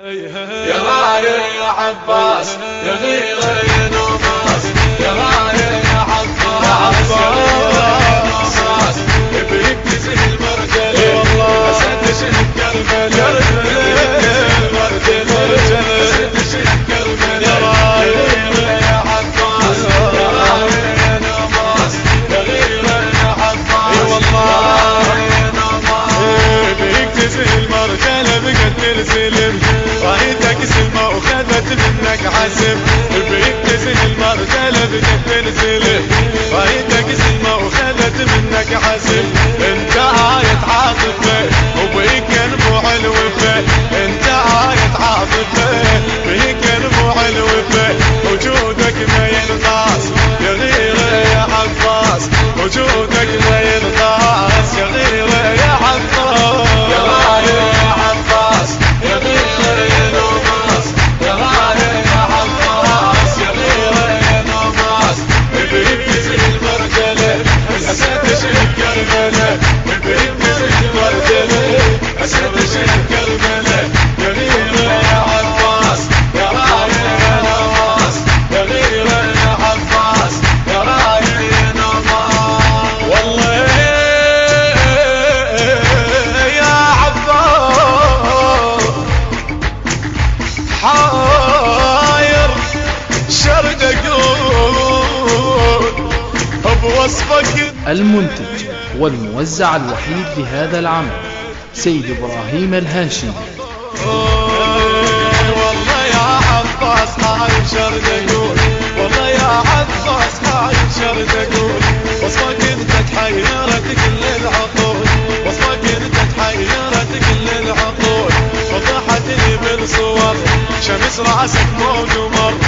يا غاير يا عباس يا غير يا نوماس يا غاير يا عباس يا غير يا نوماس بيك تزهي المرجلة أسد شهد كربلة أسد شهد كربلة يا غير يا عباس يا غاير يا نوماس يا غير يا عباس يا غاير يا نوماس بيك تزهي المرجلة بقت ترسلم رايتك سلمى وخذت منك عزم بيك تزهي المرجلة بقت ترسلم رايتك سلمى وخذت منك عزم انت آية عاطفة وبيك ينبوع الوفا انت آية عاطفة بيك ينبوع الوفا وجودك ما ينقاس يا غيرة يا عباس وجودك ما ينقاس يا غيرة يا عباس يا غاير يا عباس يا غيرة يا نوماس يا غاير يا عباس يا غيرة يا نوماس بيك تزهي المرجلة أسد شهد كربلة بيك تزهي المرجلة أسد شهد كربلة يا غيرة يا عباس يا غاير يا نوماس يا غيرة يا عباس يا غاير يا نوماس والله يا عباس حاير شرد اقول بوصفك. المنتج والموزع الوحيد لهذا العمل سيد إبراهيم الهاشمي. والله يا عباس حاير شرد اقول والله يا عباس حاير شرد اقول وصفك انت تحيرت كل العقول وصفك انت تحيرت كل العقول وضحت لي بالصور شمس راسك موج ومر